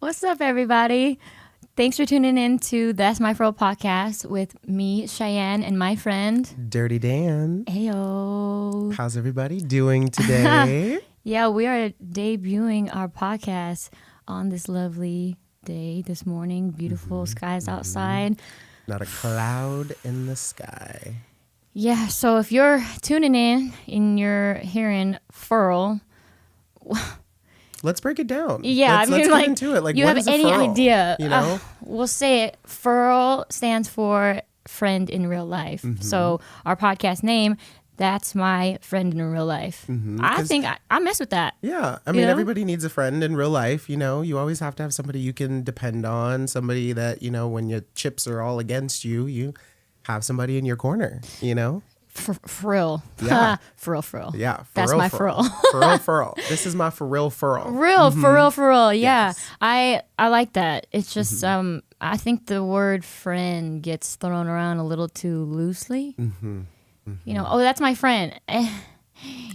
What's up, everybody? Thanks for tuning in to That's My F.I.R.L podcast with me, Cheyenne, and my friend Dirty Dan. Ayo. How's everybody doing today? Yeah, we are debuting our podcast on this lovely day this morning. Beautiful skies outside. Not a cloud in the sky. Yeah, so if you're tuning in and you're hearing F.I.R.L, Let's break it down. yeah, let's get into it. Like, you what have is a any F.I.R.L? idea? You know, We'll say it. F.I.R.L stands for friend in real life. So our podcast name, That's My Friend in Real Life. I think I mess with that. yeah. I mean, You know? everybody needs a friend in real life. You know, you always have to have somebody you can depend on. Somebody that when your chips are all against you, you have somebody in your corner. You know. F.I.R.L. Yeah. F.I.R.L. Yeah. That's my F.I.R.L. F.I.R.L. This is my F.I.R.L. Real, F.I.R.L. Yeah. Yes. I like that. It's just I think the word friend gets thrown around a little too loosely. You know, oh, that's my friend.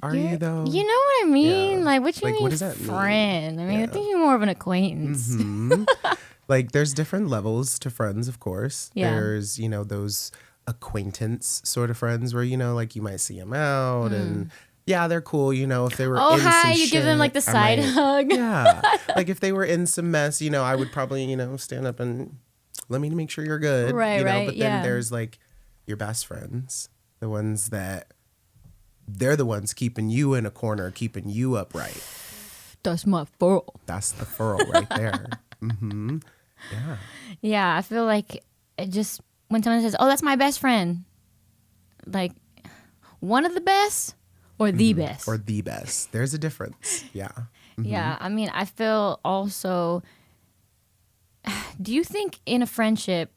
Are you though? You know what I mean? Yeah. Like, what you Like, mean, what does that mean? friend? I mean, I Yeah. think you're more of an acquaintance. Like, there's different levels to friends, of course. Yeah. There's, those acquaintance sort of friends where, like you might see them out and yeah, they're cool. If they were Oh, in hi, some you give them like the shit, I side might- hug. Yeah. Like if they were in some mess, I would probably, stand up and let me make sure you're good. Right, right, But then yeah. there's like your best friends, the ones that they're the ones keeping you in a corner, keeping you upright. That's my F.I.R.L. That's the furl right there. Yeah. Yeah, I feel like it just when someone says, "Oh, that's my best friend," like one of the best or the best. Or the best. There's a difference. Yeah. Yeah, I mean, I feel also. Do you think in a friendship,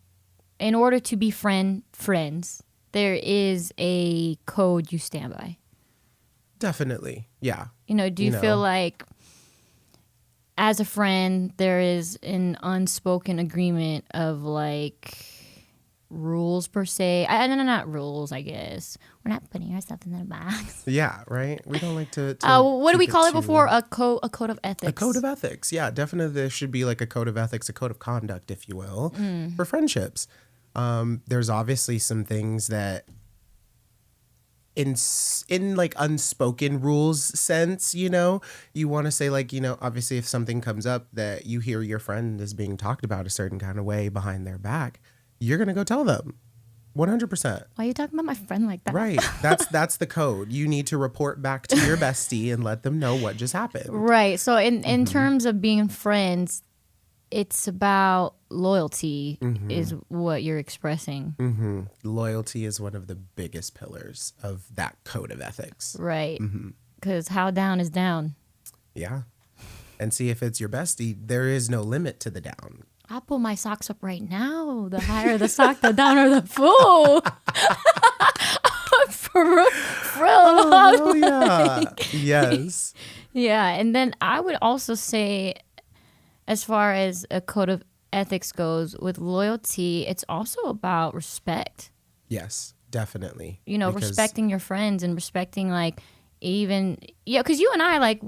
in order to be friends, there is a code you stand by? Definitely. Yeah. Do you feel like as a friend there is an unspoken agreement of like rules per se? No, not rules, I guess. We're not putting ourselves in the box. Yeah, right? We don't like to What do we keep call it too- before? A code of ethics. A code of ethics. Yeah, definitely there should be like a code of ethics, a code of conduct, if you will, for friendships. There's obviously some things that in like unspoken rules sense, you want to say like, obviously if something comes up that you hear your friend is being talked about a certain kind of way behind their back, you're going to go tell them 100%. Why are you talking about my friend like that? Right. That's the code. You need to report back to your bestie and let them know what just happened. Right. So in terms of being friends, it's about loyalty is what you're expressing. Loyalty is one of the biggest pillars of that code of ethics. Right. Because how down is down. Yeah. And see, if it's your bestie, there is no limit to the down. I'll pull my socks up right now. The higher the sock, the downer the fool. For real. Oh, yeah. Yes. Yeah. And then I would also say, as far as a code of ethics goes, with loyalty, it's also about respect. Yes, definitely. Because respecting your friends and respecting because you and I,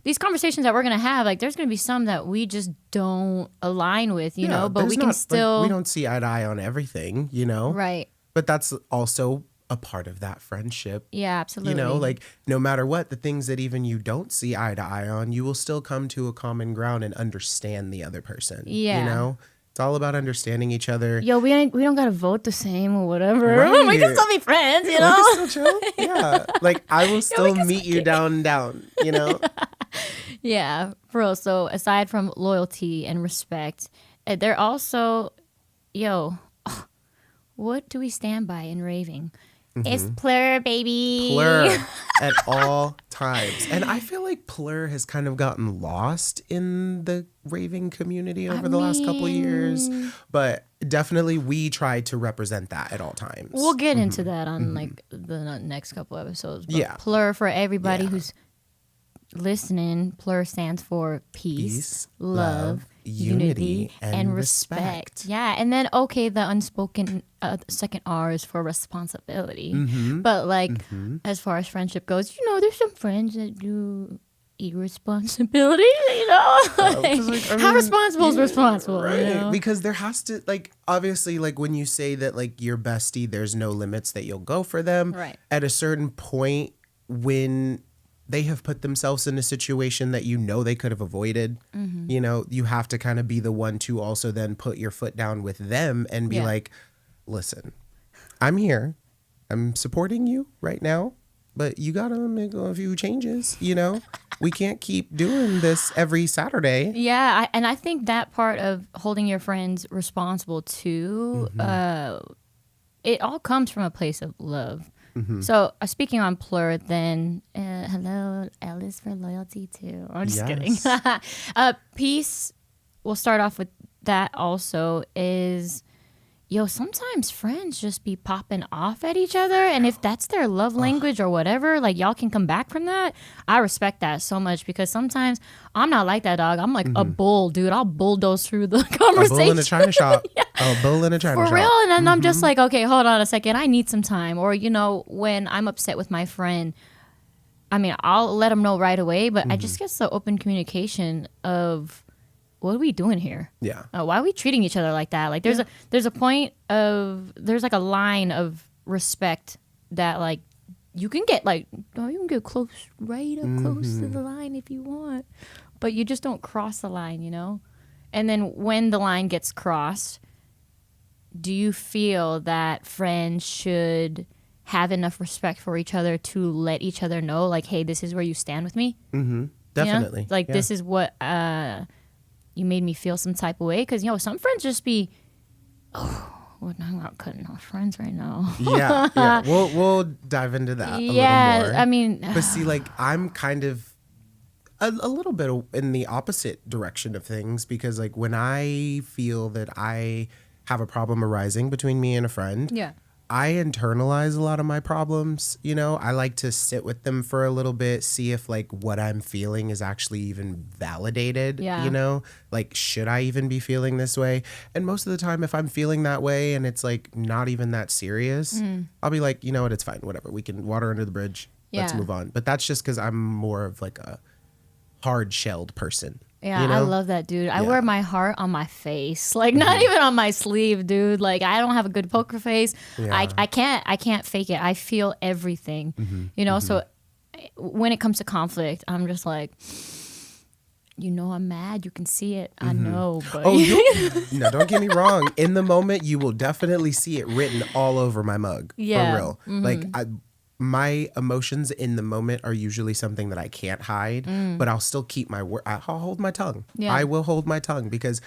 these conversations that we're going to have, like there's going to be some that we just don't align with, but we can still. We don't see eye to eye on everything, Right. But that's also a part of that friendship. Yeah, absolutely. Like no matter what, the things that even you don't see eye to eye on, you will still come to a common ground and understand the other person. Yeah. It's all about understanding each other. Yo, we don't gotta vote the same or whatever. Right. We can still be friends, We can still chill. Yeah. Like I will still can meet still you down. Yeah, for real. So aside from loyalty and respect, they're also, what do we stand by in raving? It's plur, baby. Plur at all times. And I feel like plur has kind of gotten lost in the raving community over the last couple of years. But definitely we try to represent that at all times. We'll get into that on the next couple episodes. But Yeah. plur, for everybody who's listening, plur stands for peace, love, unity, and respect. Yeah, and then the unspoken second R is for responsibility. But as far as friendship goes, there's some friends that do irresponsibility, you know? 'Cause, like, I How mean, responsible is responsible, right? you know? Because there has to, like, obviously, like, when you say that, like, your bestie, there's no limits that you'll go for them. Right. At a certain point, when they have put themselves in a situation that you know they could have avoided, you know, you have to kind of be the one to also then put your foot down with them and be Yeah. like, listen, I'm here. I'm supporting you right now, but you got to make a few changes, you know? We can't keep doing this every Saturday. Yeah, and I think that part of holding your friends responsible too, it all comes from a place of love. So speaking on plur, then hello, L is for loyalty too. I'm just kidding. Peace. We'll start off with that. Also, is sometimes friends just be popping off at each other, and if that's their love language or whatever, like y'all can come back from that. I respect that so much because sometimes I'm not like that, dog. I'm like a bull, dude. I'll bulldoze through the A conversation. bull in a china shop. A bull in a china shop. For real, and then I'm just like, okay, hold on a second. I need some time. Or, when I'm upset with my friend, I mean, I'll let them know right away, but I just get the open communication of, what are we doing here? Yeah. Why are we treating each other like that? Like there's a point of, there's like a line of respect that like you can get like, you can get close, right up close to the line if you want, but you just don't cross the line, And then when the line gets crossed, do you feel that friends should have enough respect for each other to let each other know, like, hey, this is where you stand with me? Definitely. Like, Yeah. this is what you made me feel some type of way. Because, some friends just be, well, I'm not cutting off friends right now. yeah. We'll dive into that a little more. I mean. But see, like, I'm kind of a little bit in the opposite direction of things because, like, when I feel that I have a problem arising between me and a friend, Yeah. I internalize a lot of my problems. I like to sit with them for a little bit, see if like what I'm feeling is actually even validated. Yeah. Like, should I even be feeling this way? And most of the time, if I'm feeling that way and it's like not even that serious, I'll be like, you know what, it's fine, whatever. We can water under the bridge. Let's Yeah. move on. But that's just because I'm more of like a hard-shelled person. Yeah, you know? I love that, dude. I Yeah. wear my heart on my face, like not even on my sleeve, dude. Like I don't have a good poker face. Yeah. I can't fake it. I feel everything, So when it comes to conflict, I'm just like, I'm mad. You can see it. I know, but No, don't get me wrong. In the moment, you will definitely see it written all over my mug. Yeah. For real. Like, my emotions in the moment are usually something that I can't hide, but I'll still keep my word. I'll hold my tongue. Yeah. I will hold my tongue because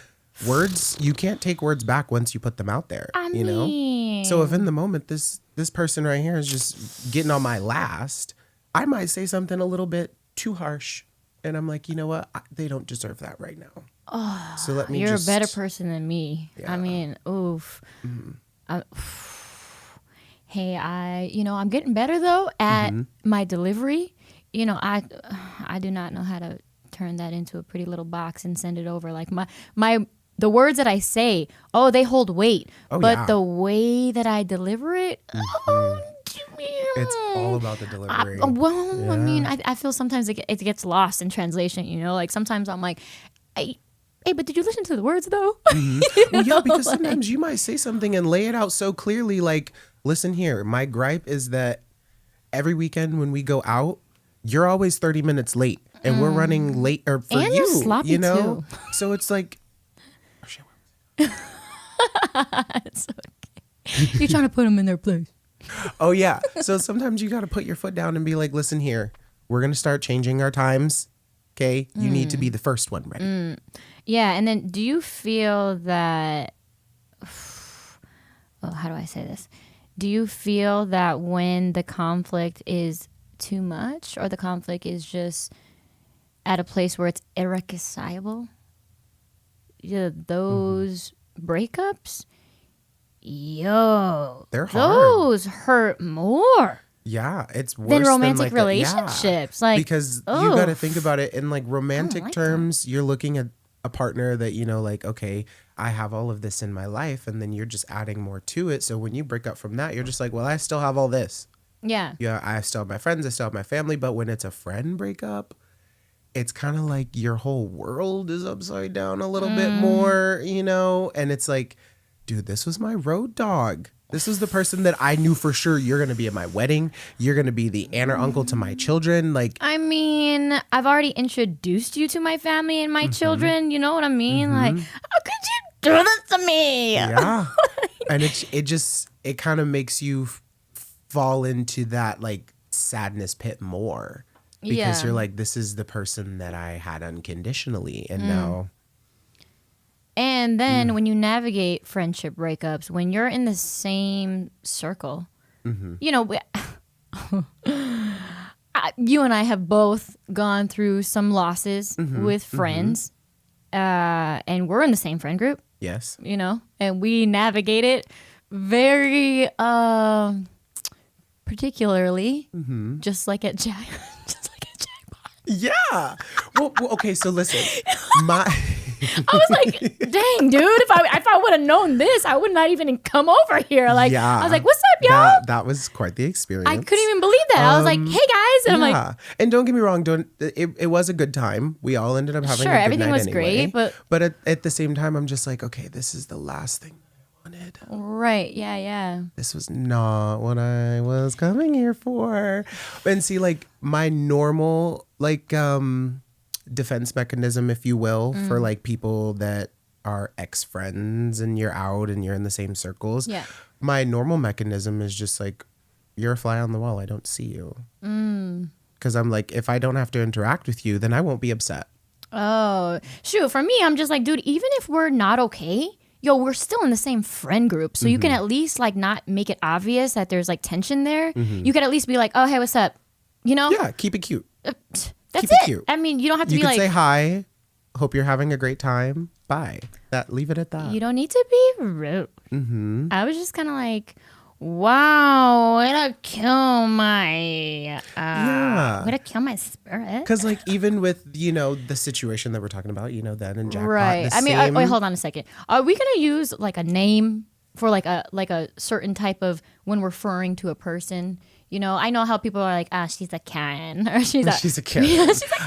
words, you can't take words back once you put them out there. I you know? mean, So if in the moment this person right here is just getting on my last, I might say something a little bit too harsh. And I'm like, you know what? they don't deserve that right now. So let me you're just... a better person than me. Yeah. I mean, oof. Hey, I'm getting better though at my delivery. I do not know how to turn that into a pretty little box and send it over. Like the words that I say, they hold weight. Oh, but yeah. the way that I deliver it, It's all about the delivery. I mean, I feel sometimes it gets lost in translation. Like sometimes I'm like, hey, but did you listen to the words though? Well, yeah, because sometimes you might say something and lay it out so clearly. Like, listen here, my gripe is that every weekend when we go out, you're always 30 minutes late, and we're running late. Or for And you, you're sloppy too. So it's like, oh shit. It's okay. You're trying to put them in their place. Oh yeah. So sometimes you got to put your foot down and be like, listen here, we're gonna start changing our times. Okay, you need to be the first one ready. Yeah, and then do you feel that? How do I say this? Do you feel that when the conflict is too much, or the conflict is just at a place where it's irreconcilable? Yeah, those breakups, They're hard. those hurt more Yeah, it's worse than romantic like relationships. Yeah, like because you ugh. got to think about it in like romantic like terms. You're looking at a partner that like, okay, I have all of this in my life, and then you're just adding more to it. So when you break up from that, you're just like, well, I still have all this. Yeah. Yeah, I still have my friends, I still have my family. But when it's a friend breakup, it's kind of like your whole world is upside down a little bit more, you know? And it's like, dude, this was my road dog. This was the person that I knew for sure you're going to be at my wedding. You're going to be the aunt or uncle to my children. Like, I mean, I've already introduced you to my family and my children. You know what I mean? Like, how could you do this to me? yeah. And it kind of makes you fall into that like sadness pit more. Because you're like, this is the person that I had unconditionally. And now. And then when you navigate friendship breakups, when you're in the same circle, you know, you and I have both gone through some losses with friends. And we're in the same friend group. Yes. You know, and we navigate it very particularly, just like at Jack. Yeah. Well, okay. So listen, I was like, dang, dude, if I would have known this, I would not even come over here. Like, I was like, what's up, y'all? That was quite the experience. I couldn't even believe that. I was like, hey, guys. And I'm like, and don't get me wrong. It was a good time. We all ended up having a good everything night was anyway. great. But at the same time, I'm just like, okay, this is the last thing I wanted. Right. Yeah. This was not what I was coming here for. And see, like, my normal, like, defense mechanism, if you will, for like people that are ex-friends and you're out and you're in the same circles. Yeah. My normal mechanism is just like, you're a fly on the wall. I don't see you. Because I'm like, if I don't have to interact with you, then I won't be upset. Oh, shoot. For me, I'm just like, dude, even if we're not okay, we're still in the same friend group. So you can at least like not make it obvious that there's like tension there. You can at least be like, oh, hey, what's up? You know? Yeah, keep it cute. That's keep it cute. I mean, you don't have to you be can like, say hi. Hope you're having a great time. Bye. Leave it at that. You don't need to be rude. I was just kind of like, wow, way to kill my, way to kill my spirit. Because like even with, you know, the situation that we're talking about, you know, that and Jackpot. Right. I mean, wait, hold on a second. Are we going to use like a name for like a certain type of when we're referring to a person? You know, I know how people are like, she's a Karen, or she's a Karen. She's a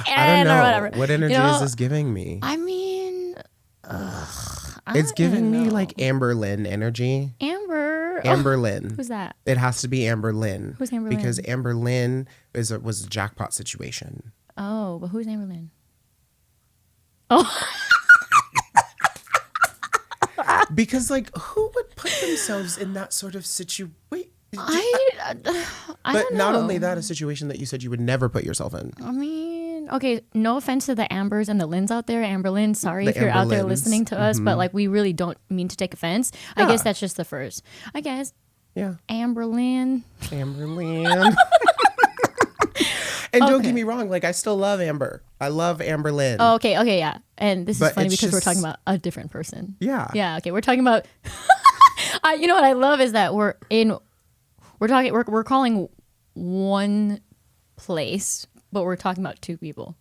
Karen, I don't know. or whatever. What energy is this giving me? I mean, it's giving me like Amber Lynn energy. Amber Lynn. Who's that? It has to be Amber Lynn. Who's Amber Lynn? Because Amber Lynn was a Jackpot situation. Oh, but who's Amber Lynn? Oh. Because like, who would put themselves in that sort of situation? I but don't know. not only that, a situation that you said you would never put yourself in. I mean, okay, no offense to the Ambers and the Lyns out there. Amber Lynn, sorry The if you're Amber out there Lyns. listening to us, but like we really don't mean to take offense. I guess that's just the first. I guess. Yeah. Amber Lynn. Amber Lynn. And don't get me wrong, like I still love Amber. I love Amber Lynn. Oh, okay, yeah. And this is funny because we're just- talking about a different person. Yeah. Yeah, okay, we're talking about you know what I love is that we're calling one place, but we're talking about two people,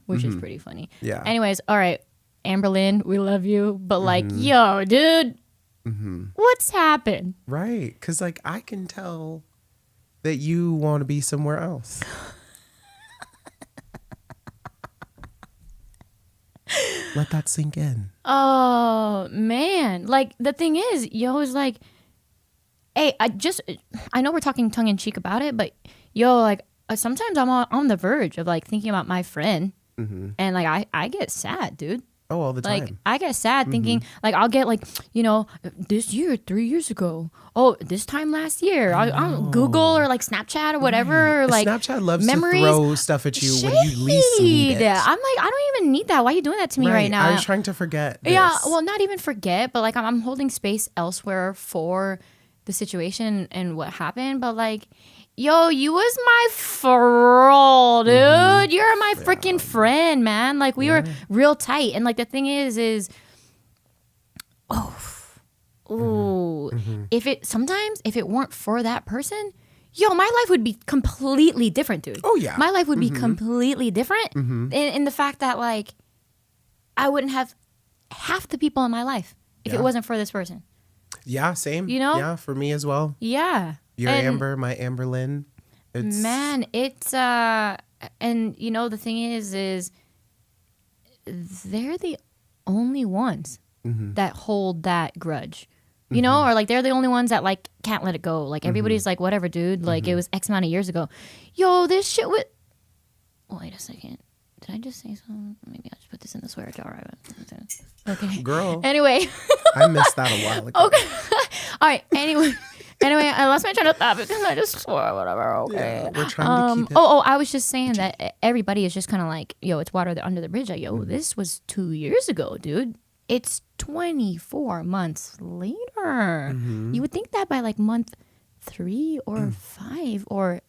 which is pretty funny. Yeah. Anyways, all right, Amber Lynn, we love you, but like, yo, dude, what's happened? Right. Because like I can tell that you want to be somewhere else. Let that sink in. Oh man, like the thing is, yo is like, hey, I know we're talking tongue in cheek about it, but yo, like sometimes I'm on the verge of like thinking about my friend, and like I get sad, dude. Oh, all the time. Like I get sad thinking like I'll get like, you know, this year, 3 years ago. Oh, this time last year. I'll Google or like Snapchat or whatever. Or, like Snapchat loves memories. to throw stuff at you when you least need it. I'm like, I don't even need that. Why are you doing that to me right now? I was trying to forget this. Yeah, well, not even forget, but like I'm holding space elsewhere for the situation and what happened. But like, yo, you was my F.I.R.L, dude. You're my freaking friend, man. Like we were real tight. And like the thing is if it weren't for that person, yo, my life would be completely different, dude. Oh yeah. My life would be completely different in the fact that like I wouldn't have half the people in my life if it wasn't for this person. Yeah, same. You know? Yeah, for me as well. Yeah. Your Amber, my Amber Lynn. Man, it's and you know the thing is they're the only ones that hold that grudge. You know, or like they're the only ones that like can't let it go. Like everybody's like, whatever, dude. Like it was X amount of years ago. Yo, this shit with. Wait a second. Did I just say something? Maybe I'll just put this in the swear jar. Okay. Girl. Anyway. I missed that a while ago. Okay. All right. Anyway, I lost my train of thought because I just swore whatever. Okay. Yeah, we're trying to keep it. I was just saying that everybody is just kind of like, yo, it's water under the bridge. Like, yo, this was 2 years ago, dude. It's 24 months later. You would think that by like month 3 or 5 or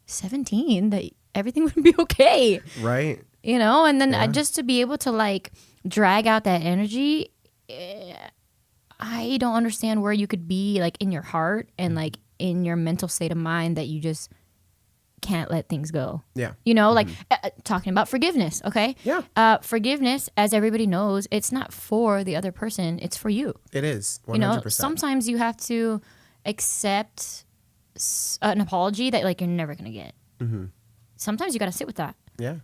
17 that everything would be okay. Right. You know, and then just to be able to like drag out that energy, I don't understand where you could be like in your heart and like in your mental state of mind that you just can't let things go. Yeah. You know, like talking about forgiveness, okay? Yeah. Forgiveness, as everybody knows, it's not for the other person, it's for you. It is 100%. You know, sometimes you have to accept an apology that like you're never going to get. Sometimes you got to sit with that. Yeah.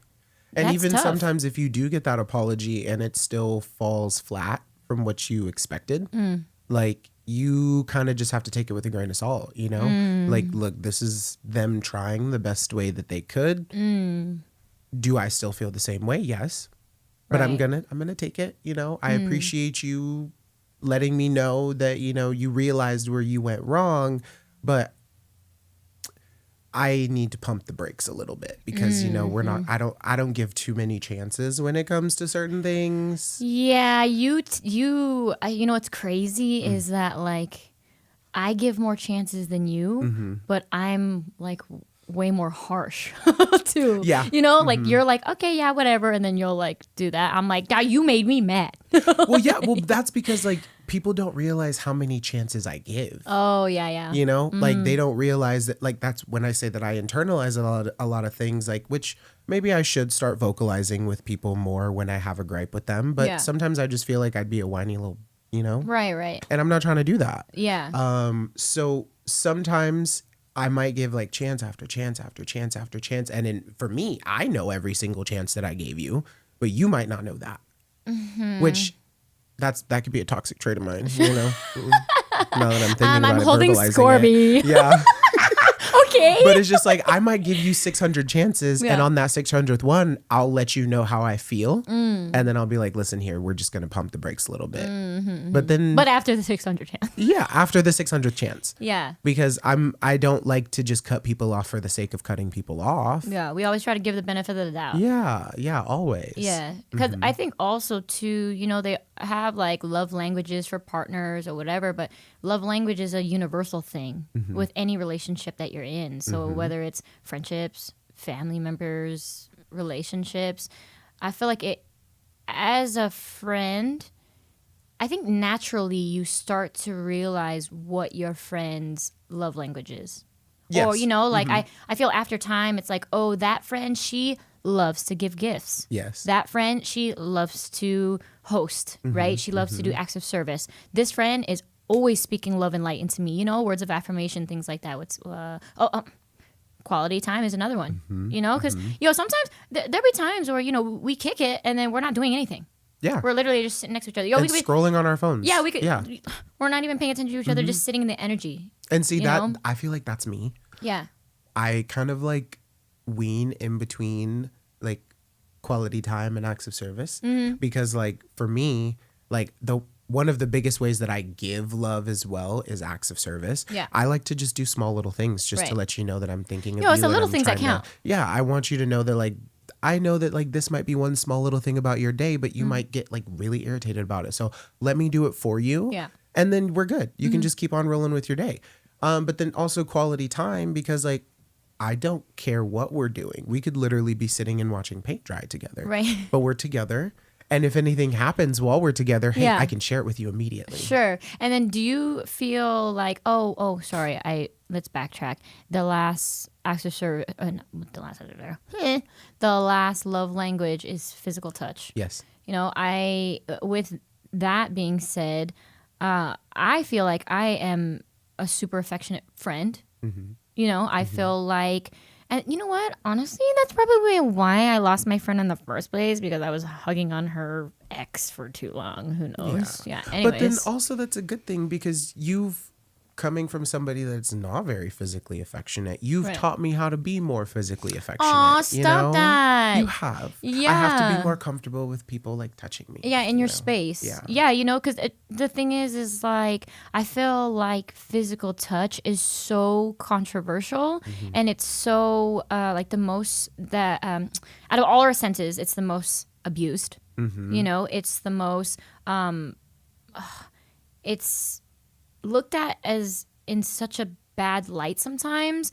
And That's even tough. sometimes if you do get that apology and it still falls flat from what you expected, like you kind of just have to take it with a grain of salt, you know? Like, look, this is them trying the best way that they could. Do I still feel the same way? Yes. But I'm Right. gonna take it, you know? I appreciate you letting me know that, you know, you realized where you went wrong, but I need to pump the brakes a little bit because, you know, I don't give too many chances when it comes to certain things. Yeah, you know what's crazy is that like I give more chances than you, but I'm like way more harsh too. Yeah. You know, like you're like, okay, yeah, whatever, and then you'll like do that. I'm like, God, you made me mad. Well, yeah, well, that's because like people don't realize how many chances I give. Oh, yeah. You know, like they don't realize that, like, that's when I say that I internalize a lot of things, like, which maybe I should start vocalizing with people more when I have a gripe with them. But Yeah. sometimes I just feel like I'd be a whiny little, you know, Right. and I'm not trying to do that. Yeah. So sometimes I might give like chance after chance after chance after chance. And for me, I know every single chance that I gave you, but you might not know that, which that could be a toxic trait of mine, you know, now that I'm thinking about I'm it, holding verbalizing Scorby. it. Yeah. Okay. But it's just like I might give you 600 chances, Yeah. and on that 600th one, I'll let you know how I feel, and then I'll be like, "Listen here, we're just gonna pump the brakes a little bit." But then, But after the 600 chance. yeah, after the 600th chance, Yeah. because I don't like to just cut people off for the sake of cutting people off. Yeah. We always try to give the benefit of the doubt. Yeah, always. Yeah, because I think also too, you know, they have like love languages for partners or whatever, but love language is a universal thing with any relationship that you're in. So whether it's friendships, family members, relationships, I feel like it, as a friend, I think naturally you start to realize what your friend's love language is. Yes. Or, you know, like I feel after time, it's like, oh, that friend, she loves to give gifts. Yes. That friend, she loves to host, right? She loves to do acts of service. This friend is always speaking love and light into me, you know, words of affirmation, things like that. What's, quality time is another one, you know, because, you know, sometimes there'll be times where, you know, we kick it and then we're not doing anything. Yeah. We're literally just sitting next to each other. Yo, And we could be, scrolling on our phones. yeah, we could, Yeah. we're not even paying attention to each other, just sitting in the energy. And see you that know? I feel like that's me. Yeah. I kind of like wean in between like quality time and acts of service because like for me, like one of the biggest ways that I give love as well is acts of service. Yeah. I like to just do small little things just to Right. let you know that I'm thinking of Yo, you. it's the and little I'm things that trying count. yeah, I want you to know that like I know that like this might be one small little thing about your day, but you might get like really irritated about it. So let me do it for you. Yeah. And then we're good. You can just keep on rolling with your day. But then also quality time because like I don't care what we're doing. We could literally be sitting and watching paint dry together. Right. But we're together. And if anything happens while we're together, hey, Yeah. I can share it with you immediately. Sure. And then do you feel like, sorry, let's backtrack. The last acts of service, the last love language is physical touch. Yes. You know, with that being said, I feel like I am a super affectionate friend. You know, I feel like, And you know what? Honestly, that's probably why I lost my friend in the first place, because I was hugging on her ex for too long. Who knows? Yeah. Anyways. But then also that's a good thing, because coming from somebody that's not very physically affectionate, you've taught me how to be more physically affectionate. Aw, stop that. You have. Yeah. I have to be more comfortable with people like touching me. Yeah, in your space. Yeah, because the thing is like, I feel like physical touch is so controversial, and it's so like the most that out of all our senses, it's the most abused. It's the most it's looked at as in such a bad light sometimes.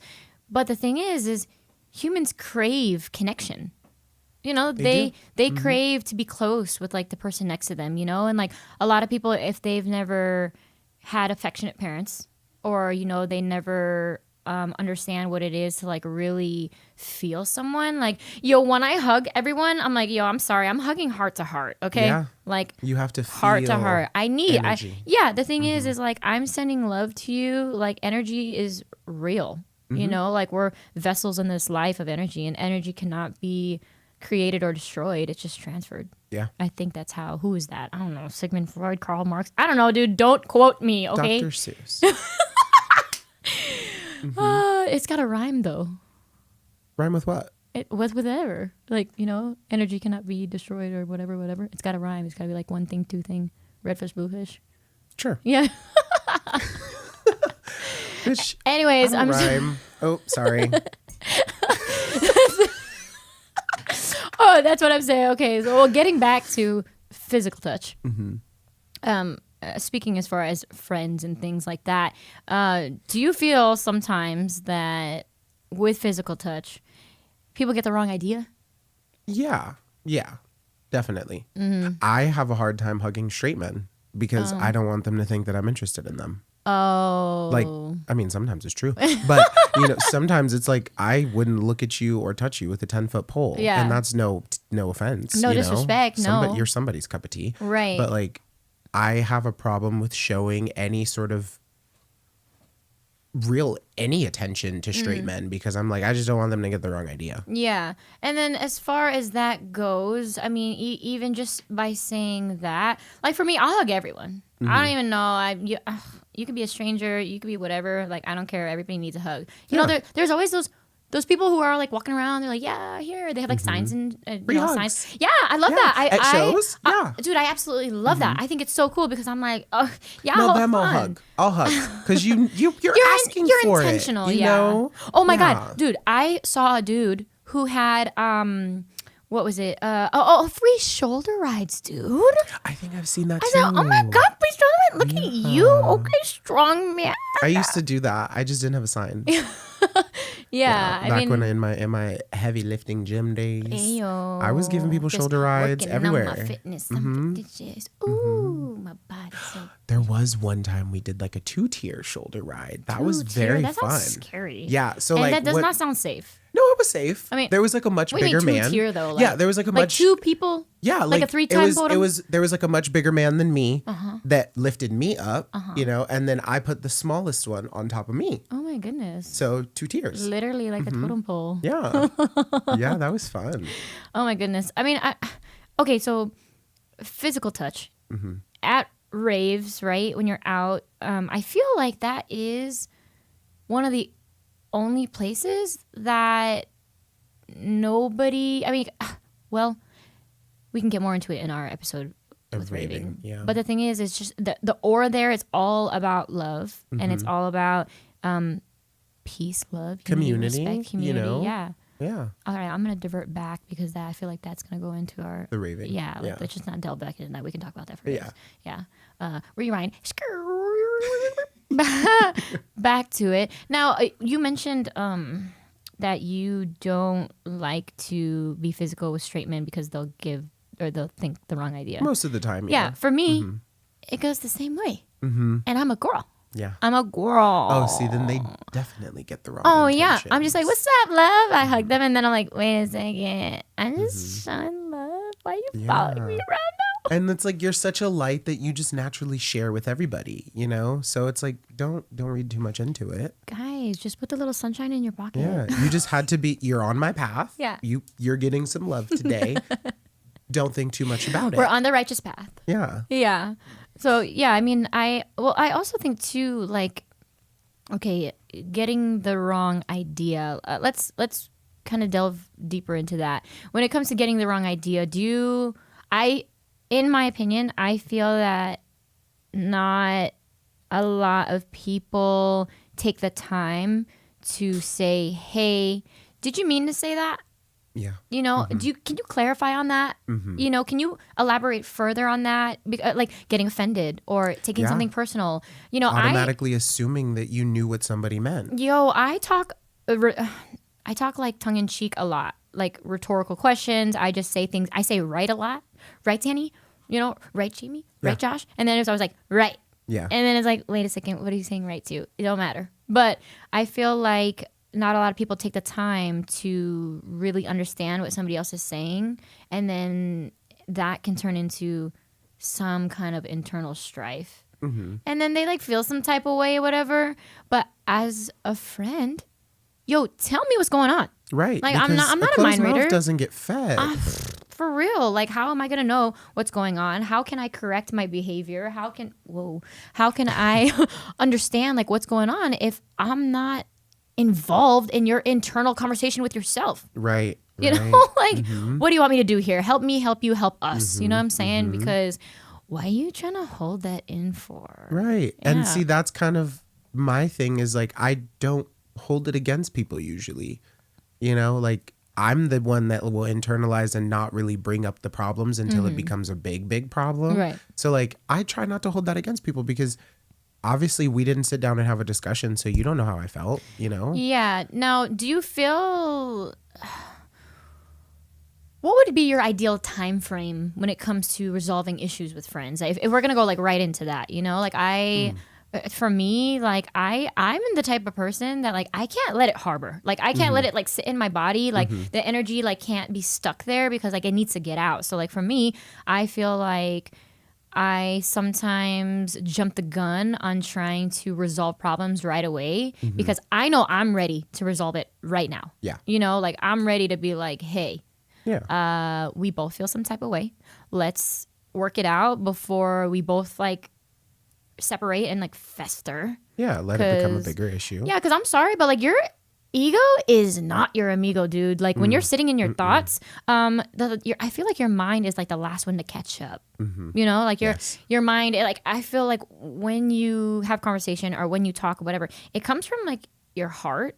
But the thing is humans crave connection. They crave to be close with like the person next to them, and like a lot of people, if they've never had affectionate parents, or they never understand what it is to like really feel someone, like, when I hug everyone, I'm like, I'm sorry, I'm hugging heart to heart, okay? Yeah. Like, you have to feel heart to heart. The thing is like, I'm sending love to you. Like, energy is real. Like, we're vessels in this life of energy, and energy cannot be created or destroyed. It's just transferred. Yeah. I think that's how. Who is that? I don't know. Sigmund Freud, Karl Marx. I don't know, dude. Don't quote me, okay? Dr. Seuss. It's got a rhyme though. Rhyme with what? With whatever. Like, energy cannot be destroyed or whatever. It's got a rhyme. It's got to be like one thing, two thing. Red fish, blue fish. Sure. Yeah. Which, anyways, I'm rhyme. Oh, sorry. Oh, that's what I'm saying. Okay, so getting back to physical touch. Speaking as far as friends and things like that, do you feel sometimes that with physical touch, people get the wrong idea? Yeah, definitely. I have a hard time hugging straight men because I don't want them to think that I'm interested in them. Oh. Like, I mean, sometimes it's true. But, sometimes it's like, I wouldn't look at you or touch you with a 10-foot pole. Yeah. And that's no offense. No disrespect, no. You're somebody's cup of tea. Right. But, like, I have a problem with showing any sort of any attention to straight men, because I'm like, I just don't want them to get the wrong idea. Yeah. And then as far as that goes, I mean, even just by saying that, like for me, I'll hug everyone. I don't even know. You could be a stranger. You could be whatever. Like, I don't care. Everybody needs a hug. You know, there's always those people who are like walking around. They're like, yeah, here. They have like signs and signs. Yeah, I love that. At shows? Yeah. Dude, I absolutely love that. I think it's so cool because I'm like, oh, yeah, no, them I'll hug. I'll hug. Because you're asking you're for intentional, it. You know? Oh my God. Dude, I saw a dude who had, what was it? Free shoulder rides, dude. I think I've seen that I too. said, oh my God, free shoulder ride. Look at you. Okay, strong man. I used to do that. I just didn't have a sign. Yeah, I mean, when in my heavy lifting gym days, ayo, I was giving people shoulder rides everywhere. On my fitness, some dishes. Ooh, my body's so. There was one time we did like a 2-tier shoulder ride. That was very that fun. Sounds scary. Yeah, so and like that does not sound safe. No, it was safe. I mean, there was like a much bigger man. 2-tier though. Like, yeah, there was like a like much 2 people. Yeah, like a 3-time bottom. There was like a much bigger man than me that lifted me up, and then I put the smallest one on top of me. Oh my goodness. So 2 tiers. Literally like a totem pole. Yeah. Yeah, that was fun. Oh my goodness. I mean, okay, so physical touch at raves, right? When you're out, I feel like that is one of the only places that nobody, I mean, well, we can get more into it in our episode with raving. Yeah. But the thing is, it's just the aura there is all about love, and it's all about peace, love, community, respect, community. Yeah. All right, I'm gonna divert back because I feel like that's gonna go into the raving. Yeah, let's just not delve back into that. We can talk about that for days. Yeah. Rewind. Back to it. Now, you mentioned that you don't like to be physical with straight men because they'll think the wrong idea. Most of the time, yeah. For me, it goes the same way. And I'm a girl. Yeah. I'm a girl. Oh, see, then they definitely get the wrong intentions. Yeah. I'm just like, what's up, love? I hug them, and then I'm like, wait a second. I'm just showing love. Why are you following me around now? And it's like, you're such a light that you just naturally share with everybody, you know? So it's like, don't read too much into it. Guys, Guys, just put the little sunshine in your pocket. Yeah, you just had to be. You're on my path. Yeah. You're getting some love today. Don't think too much about it. We're on the righteous path. Yeah. Yeah. So yeah, I mean, I also think too, like, okay, getting the wrong idea. Let's kind of delve deeper into that. When it comes to getting the wrong idea, in my opinion, I feel that not a lot of people take the time to say, "Hey, did you mean to say that?" Yeah. You know, can you clarify on that? You know, can you elaborate further on that? Like getting offended or taking something personal. You know, automatically assuming that you knew what somebody meant. I talk like tongue in cheek a lot, like rhetorical questions. I just say things. I say right a lot, right, Danny? You know, right, Jamie? Right, Josh? And then I was like, right. Yeah. And then it's like, wait a second, what are you saying right to? It don't matter. But I feel like not a lot of people take the time to really understand what somebody else is saying, and then that can turn into some kind of internal strife. And then they like feel some type of way or whatever. But as a friend, yo, tell me what's going on. Right. Like I'm not a mind reader. Doesn't get fed. For real. Like, how am I gonna know what's going on? How can I correct my behavior? How can I understand like what's going on if I'm not involved in your internal conversation with yourself? Right. You know, like, what do you want me to do here? Help me, help you, help us. You know what I'm saying? Because why are you trying to hold that in for? Right. Yeah. And see, that's kind of my thing is like, I don't hold it against people usually. You know, like I'm the one that will internalize and not really bring up the problems until it becomes a big, big problem. Right. So like, I try not to hold that against people because obviously we didn't sit down and have a discussion. So you don't know how I felt, you know? Yeah. Now, do you feel... What would be your ideal time frame when it comes to resolving issues with friends? If we're going to go like right into that, you know, like for me, like I'm the type of person that like I can't let it harbor. Like I can't let it like sit in my body. Like the energy like can't be stuck there because like it needs to get out. So like for me, I feel like I sometimes jump the gun on trying to resolve problems right away because I know I'm ready to resolve it right now. Yeah. You know, like I'm ready to be like, hey, yeah. we both feel some type of way. Let's work it out before we both like separate and like fester. Yeah, let it become a bigger issue. Yeah, because I'm sorry, but like your ego is not your amigo, dude. Like when you're sitting in your thoughts, I feel like your mind is like the last one to catch up. You know, like your mind. Like I feel like when you have conversation or when you talk or whatever, it comes from like your heart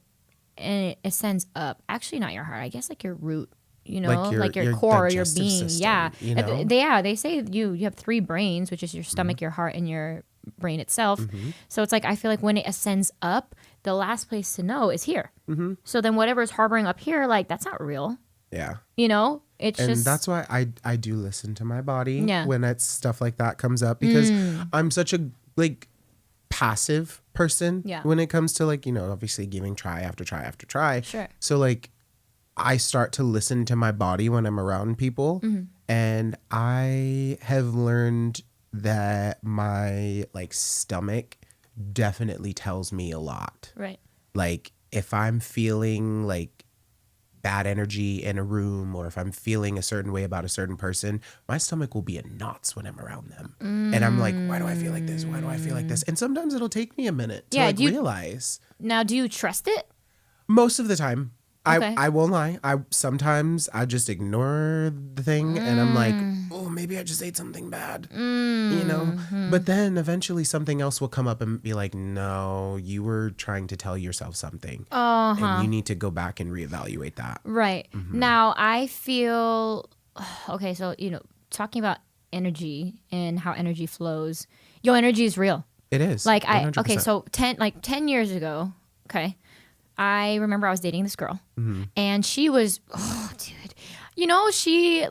and it ascends up. Actually, not your heart. I guess like your root. You know, like your core, your being. System, you know? They say you have 3 brains, which is your stomach, your heart, and your brain itself. So it's like I feel like when it ascends up, the last place to know is here. So then whatever is harboring up here, like that's not real. Yeah. You know, it's and just that's why I do listen to my body when it's stuff like that comes up because I'm such a like passive person when it comes to like, you know, obviously giving try after try after try. Sure. So like I start to listen to my body when I'm around people and I have learned that my like stomach definitely tells me a lot. right. Like if I'm feeling like bad energy in a room or if I'm feeling a certain way about a certain person, my stomach will be in knots when I'm around them. And I'm like, why do I feel like this? Why do I feel like this? And sometimes it'll take me a minute to like realize. Now, do you trust it? Most of the time. Okay. I won't lie. Sometimes I just ignore the thing and I'm like, oh, maybe I just ate something bad, you know? But then eventually something else will come up and be like, no, you were trying to tell yourself something. And you need to go back and reevaluate that. Right. Now, I feel, okay, so, you know, talking about energy and how energy flows, your energy is real. It is. Like, 100%. So 10 years ago, okay, I remember I was dating this girl and she was, oh, dude, you know, she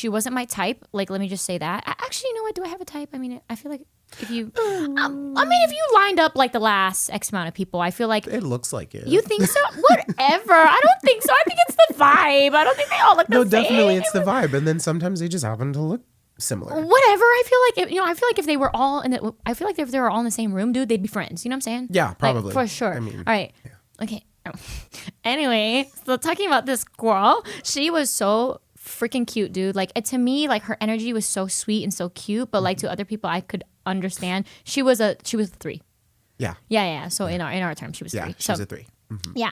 wasn't my type. Like, let me just say that. Actually, you know what? Do I have a type? I mean, I feel like if you, if you lined up like the last X amount of people, I feel like it looks like it. You think so? Whatever. I don't think so. I think it's the vibe. I don't think they all look the same. No, definitely it's the vibe. And then sometimes they just happen to look similar. Whatever. I feel like I feel like if they were all I feel like if they were all in the same room, dude, they'd be friends. You know what I'm saying? Yeah, probably. Like, for sure. I mean, all right. yeah. Okay. Anyway, so talking about this girl, she was so freaking cute, dude. Like, to me, like, her energy was so sweet and so cute, but like to other people, I could understand. She was a 3. Yeah. Yeah. So in our term, she was 3. Yeah, So she's a 3. yeah.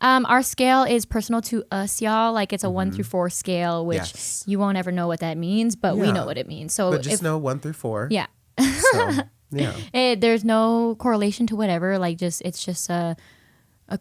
Our scale is personal to us, y'all. Like, it's a 1 through 4 scale, which Yes. you won't ever know what that means, but we Yeah. know what it means. So But just know 1 through 4. yeah. So, yeah. There's no correlation to whatever. Like, it's just a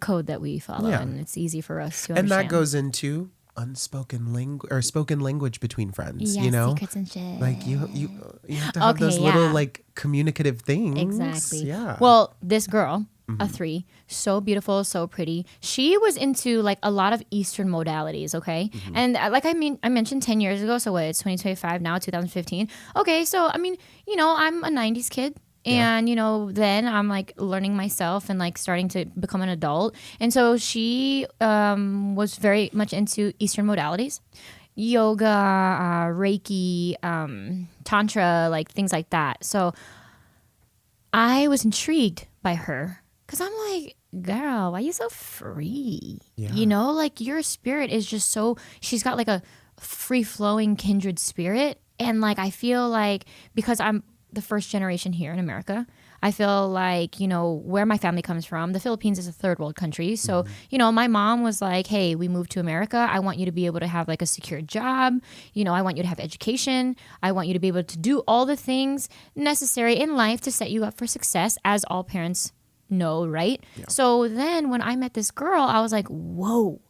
code that we follow, Yeah. and it's easy for us to And understand. that goes into unspoken language or spoken language between friends, yeah, you know? secrets and shit. Like you have to have those Okay, little yeah. like communicative things. Exactly. Yeah. Well, this girl, a 3, so beautiful, so pretty. She was into like a lot of Eastern modalities, okay? And like I mentioned 10 years ago, so what, it's 2025 now, 2015. Okay, so I mean, I'm a 90s kid. And, then I'm like learning myself and like starting to become an adult. And so she was very much into Eastern modalities, yoga, Reiki, Tantra, like things like that. So I was intrigued by her because I'm like, girl, why you so free? Yeah. Like your spirit is just so, she's got like a free flowing kindred spirit. And like, I feel like because I'm the first generation here in America, I feel like, where my family comes from, the Philippines is a third world country. So, my mom was like, hey, we moved to America. I want you to be able to have like a secure job. I want you to have education. I want you to be able to do all the things necessary in life to set you up for success, as all parents know, right? Yeah. So then when I met this girl, I was like, whoa,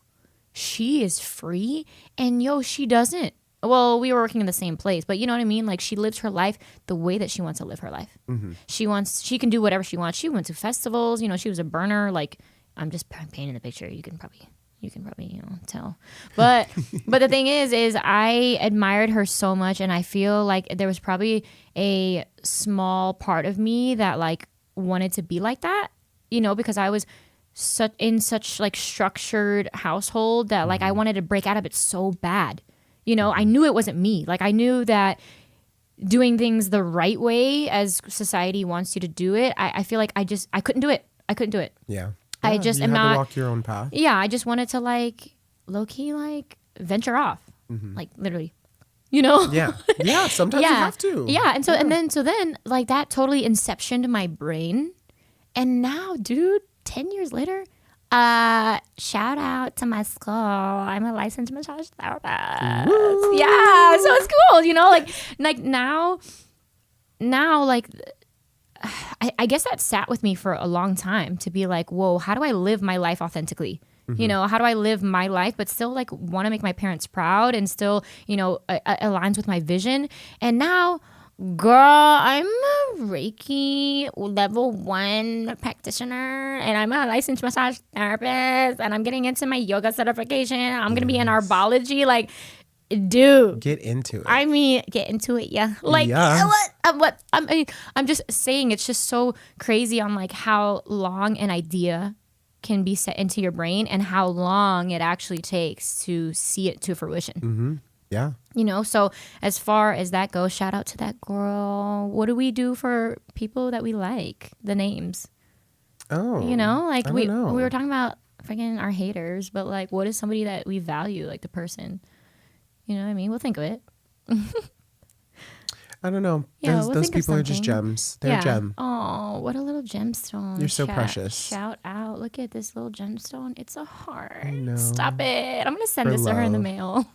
she is free. And she doesn't. Well, we were working in the same place, but you know what I mean? Like, she lives her life the way that she wants to live her life. She can do whatever she wants. She went to festivals, she was a burner. Like, I'm just painting the picture. You can probably tell. But the thing is I admired her so much, and I feel like there was probably a small part of me that like wanted to be like that, because I was in such like structured household that like I wanted to break out of it so bad. I knew it wasn't me. Like, I knew that doing things the right way as society wants you to do it, I feel like I couldn't do it. I couldn't do it. Yeah. I just you am had not. to walk your own path. Yeah, I just wanted to like low key like venture off, like literally, Yeah. Yeah. Sometimes you have to. Yeah, and so then like that totally inceptioned my brain, and now, dude, 10 years later. Shout out to my school. I'm a licensed massage therapist. Woo! Yeah, so it's cool, like now, like I guess that sat with me for a long time to be like, whoa, how do I live my life authentically? How do I live my life, but still like want to make my parents proud and still, aligns with my vision. And now, girl, I'm a Reiki level 1 practitioner, and I'm a licensed massage therapist, and I'm getting into my yoga certification. I'm going to be in herbology. Like, dude. Get into it. I mean, get into it, yeah. Like, Yeah. I'm just saying, it's just so crazy on like how long an idea can be set into your brain and how long it actually takes to see it to fruition. Yeah. So as far as that goes, shout out to that girl. What do we do for people that we like? The names. Oh. Like I we don't know. were talking about freaking our haters, but like, what is somebody that we value, like the person? You know what I mean? We'll think of it. I don't know. Yeah, those we'll those think of people are just something. gems. They're a gem. Oh, what a little gemstone. You're so precious. Shout out. Look at this little gemstone. It's a heart. know. Stop it. I'm going to send For this to her in the love. mail.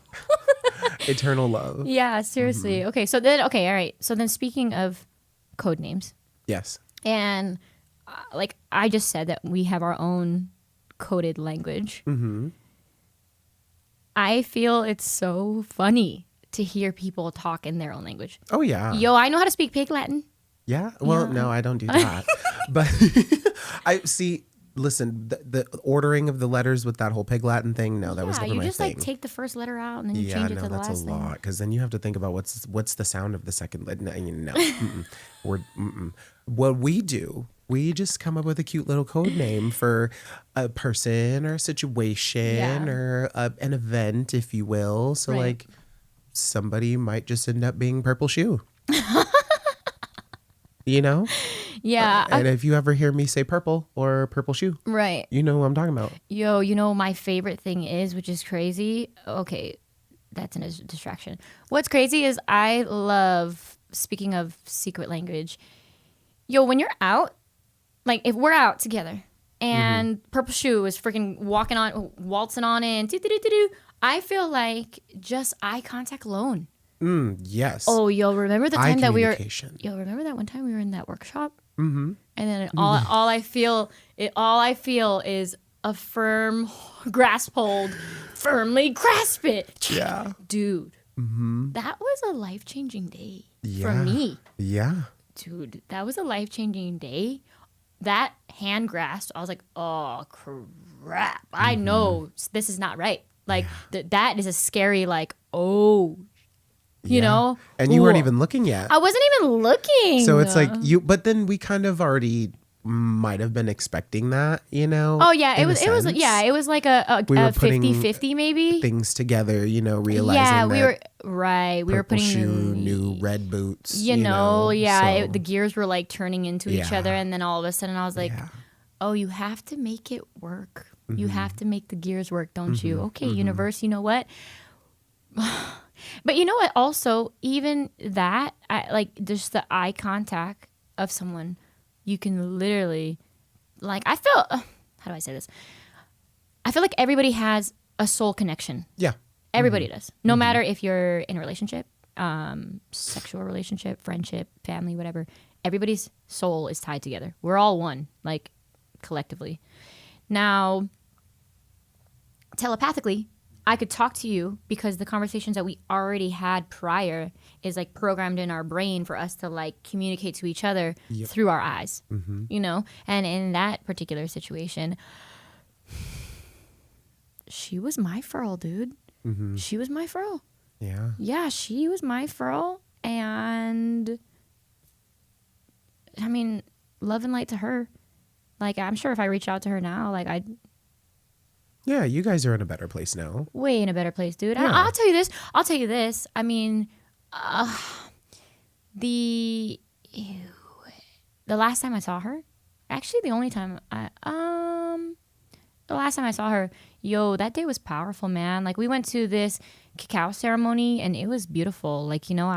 Eternal love. Yeah, seriously. Okay, all right. So then speaking of code names, Yes. and like I just said that we have our own coded language. I feel it's so funny to hear people talk in their own language. Oh yeah. Yo, I know how to speak Pig Latin. Yeah. Well, Yeah. no, I don't do that. But I see. Listen, the ordering of the letters with that whole Pig Latin thing. No, that was never you my just thing. like take the first letter out and then you Yeah, change it no, to the that's a last lot thing. because then you have to think about what's the sound of the second letter. No, What we do, we just come up with a cute little code name for a person or a situation Yeah. or an event, if you will. So Right. like somebody might just end up being purple shoe. You know? Yeah. And if you ever hear me say purple or purple shoe, Right. you know what I'm talking about. Yo, you know, my favorite thing is, which is crazy. Okay, that's a distraction. What's crazy is I love, speaking of secret language, yo, when you're out, like if we're out together and Purple Shoe is freaking waltzing on in, I feel like just eye contact alone. Yes. Oh, yo, remember the Eye time that we were, communication. remember that one time we were in that workshop? Mm-hmm. And then all I feel is a firm grasp hold, firmly grasp it. Yeah. Dude, that was a life-changing day for Yeah. me. Yeah. Dude, that was a life-changing day. That hand grasp, I was like, oh, crap. I know this is not right. Like, that is a scary, like, oh, you know? And you weren't Ooh. even looking yet. I wasn't even looking. So it's like but then we kind of already might have been expecting that, you know? Oh, yeah. It in a was sense. it was like a We were putting 50-50 maybe. Things together, you know, realizing Yeah, that we were, right. We were purple putting shoe, new red boots. you know, yeah, so, the gears were like turning into each Yeah. other, and then all of a sudden I was like, yeah. oh, you have to make it work. You have to make the gears work, don't you? Okay, universe, you know what? But you know what? Also, even that, like just the eye contact of someone, you can literally, like, I feel, how do I say this? I feel like everybody has a soul connection. Yeah. Everybody does. No matter if you're in a relationship, sexual relationship, friendship, family, whatever. Everybody's soul is tied together. We're all one, like collectively. Now, telepathically, I could talk to you because the conversations that we already had prior is like programmed in our brain for us to like communicate to each other through our eyes, you know? And in that particular situation, she was my F.I.R.L, dude. She was my F.I.R.L. Yeah. Yeah, she was my F.I.R.L. And I mean, love and light to her. Like, I'm sure if I reached out to her now, like, I'd Yeah, you guys are in a better place now. way in a better place, dude. Yeah. I'll tell you this. I'll tell you this. I mean, the last time I saw her, actually the only time the last time I saw her, yo, that day was powerful, man. Like, we went to this cacao ceremony and it was beautiful. Like, you know,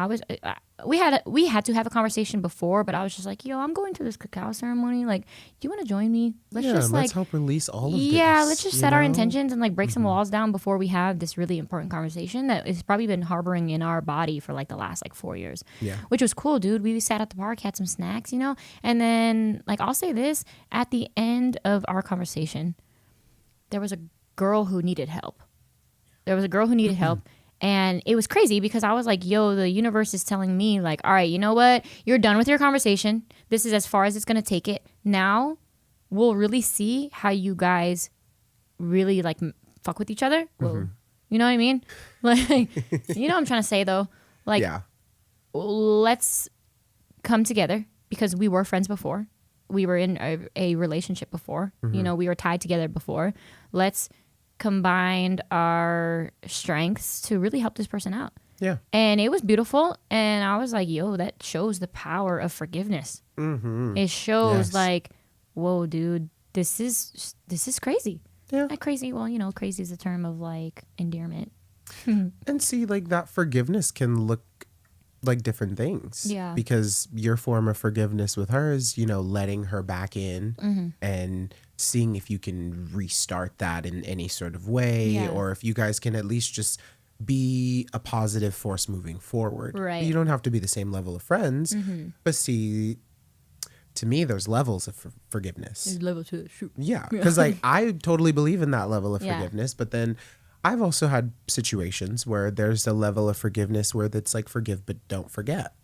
we had to have a conversation before, but I was just like, yo, I'm going to this cacao ceremony. Like, do you want to join me? Let's help release all of this. Yeah, let's just set our know? intentions and like break some walls down before we have this really important conversation that has probably been harboring in our body for like the last like 4 years. Yeah. Which was cool, dude. We sat at the park, had some snacks, you know? And then, like, I'll say this, at the end of our conversation, there was a girl who needed help. And it was crazy because I was like, yo, the universe is telling me, like, all right, you know what? You're done with your conversation. This is as far as it's going to take it. Now we'll really see how you guys really, like, fuck with each other. Whoa. You know what I mean? Like, you know what I'm trying to say, though? Like, Yeah. let's come together because we were friends before. We were in a relationship before. You know, we were tied together before. Let's combine our strengths to really help this person out. Yeah. And it was beautiful. And I was like, yo, that shows the power of forgiveness. It shows like, whoa, dude, this is crazy. Yeah. Not crazy. Well, you know, crazy is a term of like endearment. And see, like, that forgiveness can look like different things. Yeah. Because your form of forgiveness with her is, you know, letting her back in and seeing if you can restart that in any sort of way, Yeah. or if you guys can at least just be a positive force moving forward. Right. You don't have to be the same level of friends, but see, to me, there's levels of forgiveness. Level 2. Shoot. Yeah, because like I totally believe in that level of Yeah. forgiveness, but then I've also had situations where there's a level of forgiveness where it's like forgive but don't forget,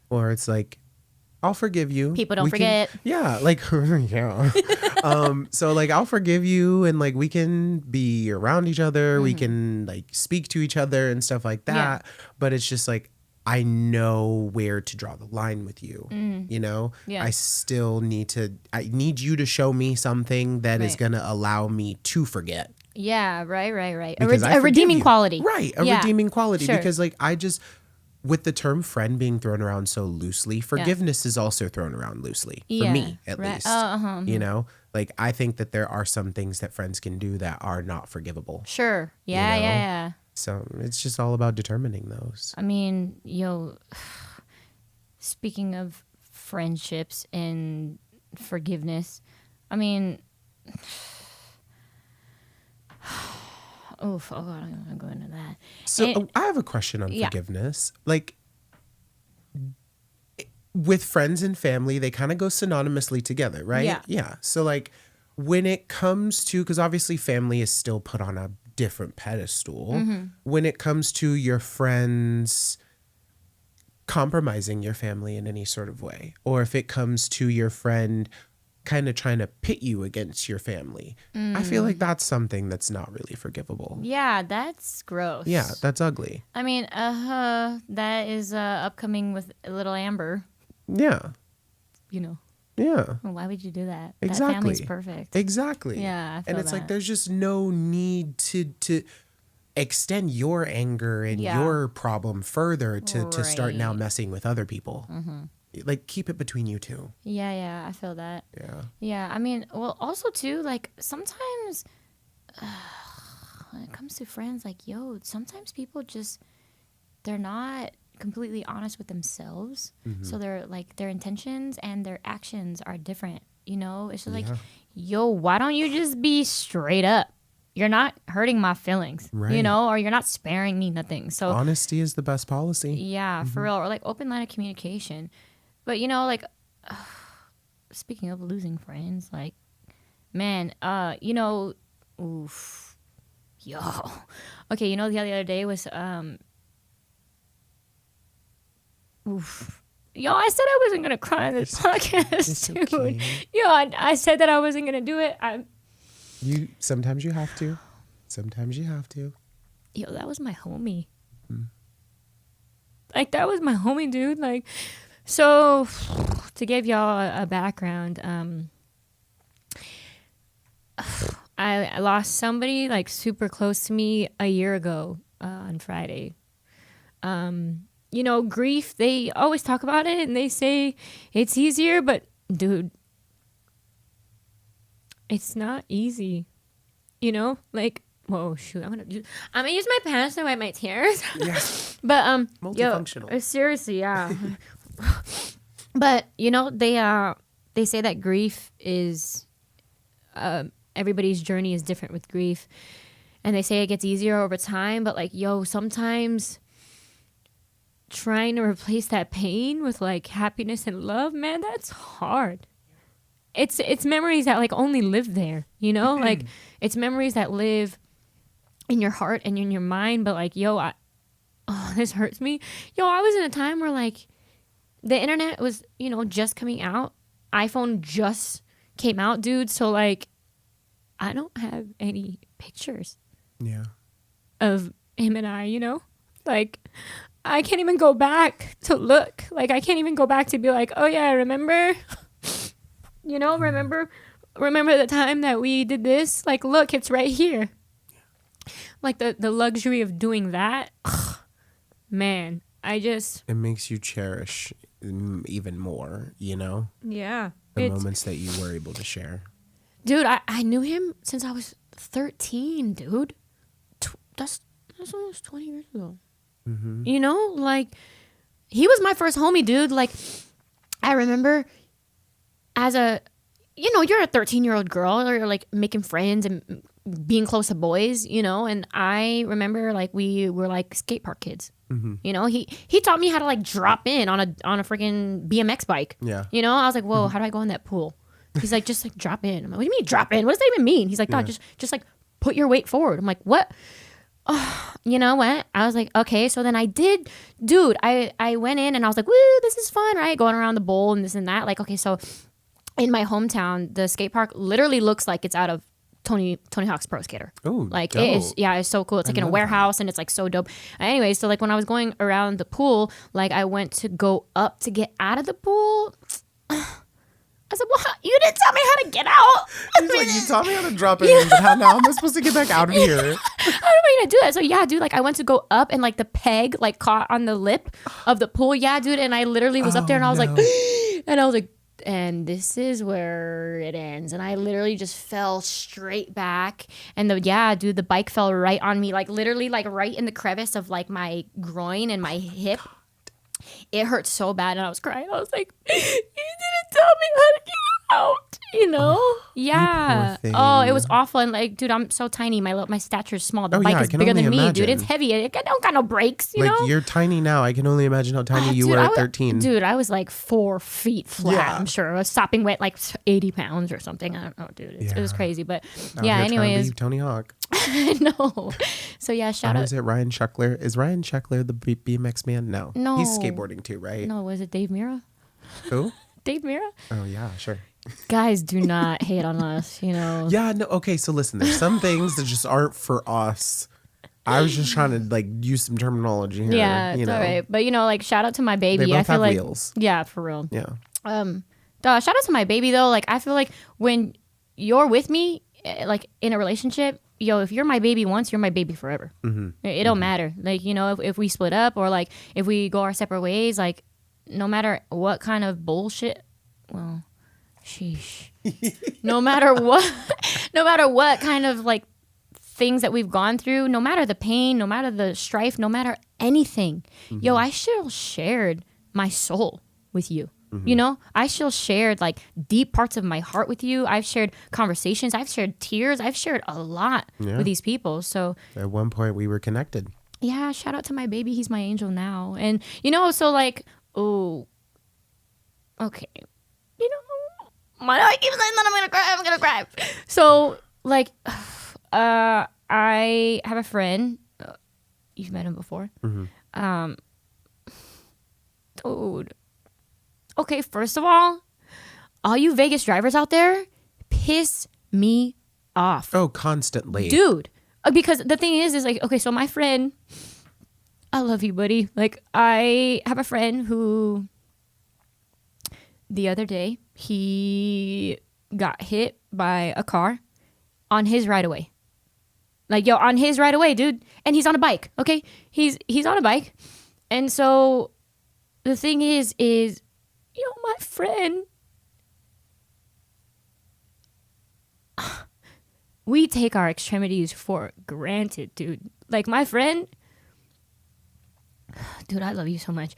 or it's like I'll forgive you. People don't We forget. Yeah, like yeah. So like I'll forgive you, and like we can be around each other, we can like speak to each other and stuff like that. But it's just like I know where to draw the line with you. You know, Yeah. I still need you to show me something that is Right. gonna allow me to forget. Yeah, right. Because I A forgive redeeming you. quality. Right. A Yeah, redeeming quality. sure. Because like with the term friend being thrown around so loosely, forgiveness is also thrown around loosely. For Yeah, me, at right. least. Uh-huh. You know? Like I think that there are some things that friends can do that are not forgivable. Sure. Yeah, know? yeah. So it's just all about determining those. I mean, speaking of friendships and forgiveness, I mean, oh God, I don't want to go into that. So And- I have a question on Yeah. forgiveness. Like with friends and family, they kind of go synonymously together, right? Yeah. Yeah. So like when it comes to, because obviously family is still put on a different pedestal. Mm-hmm. When it comes to your friends compromising your family in any sort of way, or if it comes to your friend kind of trying to pit you against your family, I feel like that's something that's not really forgivable. yeah, that's gross. Yeah, that's ugly. I mean, that is upcoming with little Amber. Yeah. You know, Yeah. well, why would you do that? Exactly. That family's perfect. Exactly. Yeah, I feel and it's like that. there's just no need to extend your anger and Yeah. your problem further to start now Right. messing with other people. Like keep it between you two. Yeah, I feel that. Yeah. Yeah, I mean, well, also too, like sometimes when it comes to friends, like sometimes people they're not completely honest with themselves. So they're like their intentions and their actions are different. It's just like, why don't you just be straight up? You're not hurting my feelings, Right. or you're not sparing me nothing. So Honesty is the best policy. yeah, for real, or like open line of communication. But like speaking of losing friends, like man, oof, yo, okay, the other day was oof. Yo, I said I wasn't gonna cry on this podcast, dude. okay. Yo, I said that I wasn't gonna do it. Sometimes you have to. Sometimes you have to. Yo, that was my homie. Like that was my homie, dude. Like, so to give y'all a background, I lost somebody like super close to me a year ago on Friday. Grief, they always talk about it and they say it's easier, but dude, it's not easy. Like, whoa, shoot, I'm gonna use my pants to wipe my tears. Yeah. But Multifunctional. seriously, yeah. But they say that grief is everybody's journey is different with grief, and they say it gets easier over time. But like, sometimes trying to replace that pain with like happiness and love, man, that's hard. It's memories that like only live there, like it's memories that live in your heart and in your mind. But like, this hurts me. I was in a time where like the internet was, just coming out. iPhone just came out, dude. So like, I don't have any pictures Yeah. of him and I, like I can't even go back to look. Like I can't even go back to be like, oh yeah, remember? Remember the time that we did this? Like, look, it's right here. Like the luxury of doing that, man. It makes you cherish even more, Yeah. the moments that you were able to share. Dude, I knew him since I was 13, dude. That's almost 20 years ago. Like, he was my first homie, dude. Like, I remember as you're a 13-year-old girl, or you're like making friends and being close to boys, and I remember like we were like skate park kids. He taught me how to like drop in on a freaking BMX bike. Yeah. I was like, whoa, how do I go in that pool? He's like, just like drop in. I'm like, what do you mean drop in? What does that even mean? He's like, dog, just like put your weight forward. I'm like, what? Oh, you know what? I was like, okay. So then I did, dude, I went in and I was like, woo, this is fun, right? Going around the bowl and this and that. Like, okay, so in my hometown, the skate park literally looks like it's out of Tony Hawk's Pro Skater. Oh, like dope. it is, yeah, it's so cool. It's like in a warehouse and it's like so dope. Anyway, so like when I was going around the pool, like I went to go up to get out of the pool. I said, well, you didn't tell me how to get out. He's like, you taught me how to drop it in, but how now am I supposed to get back out of here? How am I gonna do that? So yeah, dude, like I went to go up and like the peg like caught on the lip of the pool. Yeah, dude, and I literally was up there and I was like, and I was like, and this is where it ends. And I literally just fell straight back. And the bike fell right on me, like literally like right in the crevice of like my groin and my hip. It hurt so bad and I was crying. I was like, you didn't tell me how to get out, you know? Yeah. You poor Oh, it thing. was awful. And like, dude, I'm so tiny. My stature is small. The Oh, bike yeah, I is can bigger only than me, dude. imagine. It's heavy. I don't got no brakes, you Like, know? you're tiny now. I can only imagine how tiny you Dude, were I at was- 13. Dude, I was like 4 feet flat, Yeah. I'm sure. I was sopping wet like 80 pounds or something. I don't know, dude. It was Yeah. crazy. But Out yeah, here trying to anyways. be Tony Hawk. No. So yeah, shout Or out. is it Ryan Sheckler? Is Ryan Sheckler the BMX man? No. No. He's skateboarding too, right? No, was it Dave Mira? Who? Dave Mira? Oh, yeah, sure. Guys, do not hate on us, you know. Yeah, no, okay, so listen, there's some things that just aren't for us. I was just trying to like use some terminology here. Yeah, it's all right. But you know, like shout out to my baby. They both I feel have like wheels. yeah, for real. Yeah. Shout out to my baby though. Like I feel like when you're with me, like in a relationship, yo, if you're my baby once, you're my baby forever. It don't matter. Like, you know, if we split up or like if we go our separate ways, like no matter what kind of bullshit, well, sheesh. no matter what kind of like things that we've gone through, no matter the pain, no matter the strife, no matter anything, yo, I still shared my soul with you. You know, I still shared like deep parts of my heart with you. I've shared conversations. I've shared tears. I've shared a lot with these people. So At one point we were connected. yeah, shout out to my baby. He's my angel now. And, you know, so like, oh, okay. You know, why do I keep saying that I'm going to cry? So, like, I have a friend. You've met him before. Dude. Okay, first of all you Vegas drivers out there, piss me off. Oh, constantly. Dude. Because the thing is like, okay, so my friend, I love you, buddy. Like, I have a friend who the other day, he got hit by a car on his right of way. Like, yo, on his right of way, dude. And he's on a bike, okay? He's on a bike. And so the thing is, you know, my friend, we take our extremities for granted, dude. Like, my friend, dude, I love you so much.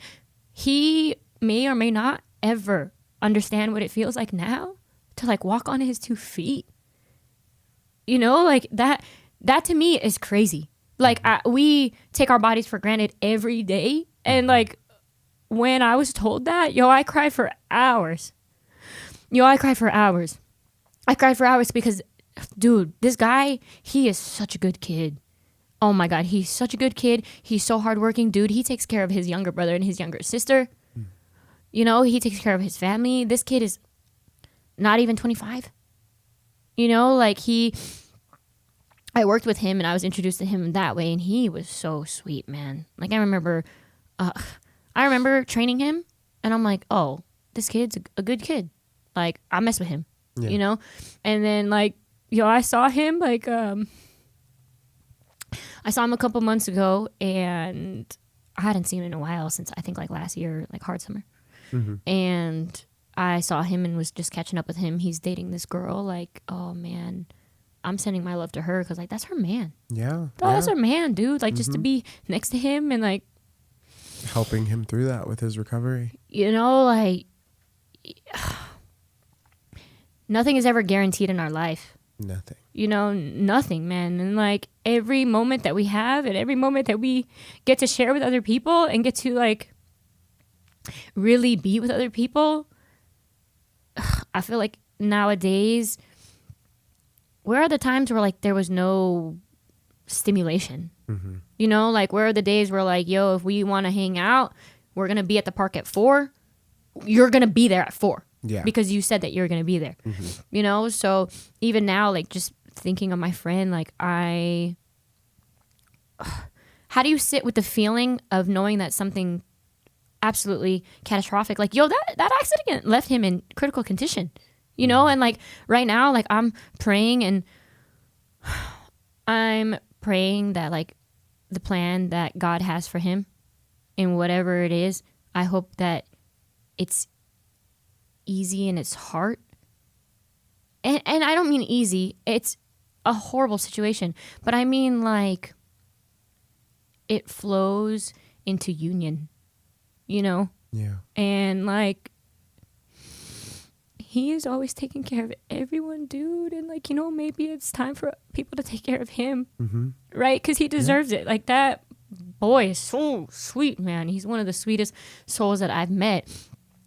He may or may not ever understand what it feels like now to like walk on his 2 feet. You know, like that to me is crazy. Like, we take our bodies for granted every day. And like, when I was told that, yo, I cried for hours. I cried for hours because, dude, this guy, he is such a good kid. Oh my God, he's such a good kid. He's so hardworking, dude. He takes care of his younger brother and his younger sister. You know, he takes care of his family. This kid is not even 25. You know, like I worked with him and I was introduced to him that way, and he was so sweet, man. Like, I remember training him, and I'm like, oh, this kid's a good kid. Like, I mess with him, you know? And then, like, yo, I saw him, like, I saw him a couple months ago, and I hadn't seen him in a while since, I think, like, last year, like, hard summer. And I saw him and was just catching up with him. He's dating this girl. Like, oh, man, I'm sending my love to her because, like, that's her man. Yeah. Oh, that's her man, dude. Like, just to be next to him and, like, Helping him through that with his recovery. you know, like, nothing is ever guaranteed in our life. Nothing. You know, nothing, man. And like every moment that we have and every moment that we get to share with other people and get to like really be with other people, I feel like nowadays, where are the times where like there was no stimulation? You know, like where are the days where like, yo, if we want to hang out, we're going to be at the park at 4. You're going to be there at 4. Yeah. Because you said that you're going to be there. You know, so even now, like just thinking of my friend, like how do you sit with the feeling of knowing that something, absolutely catastrophic. Like, yo, that accident left him in critical condition, you know? And like right now, like I'm praying that like the plan that God has for him and whatever it is, I hope that it's easy in its heart. And I don't mean easy. It's a horrible situation. But I mean like it flows into union, you know? Yeah. And like he is always taking care of everyone, dude. And like, you know, maybe it's time for people to take care of him, right? Because he deserves it. Like that boy is so sweet, man. He's one of the sweetest souls that I've met.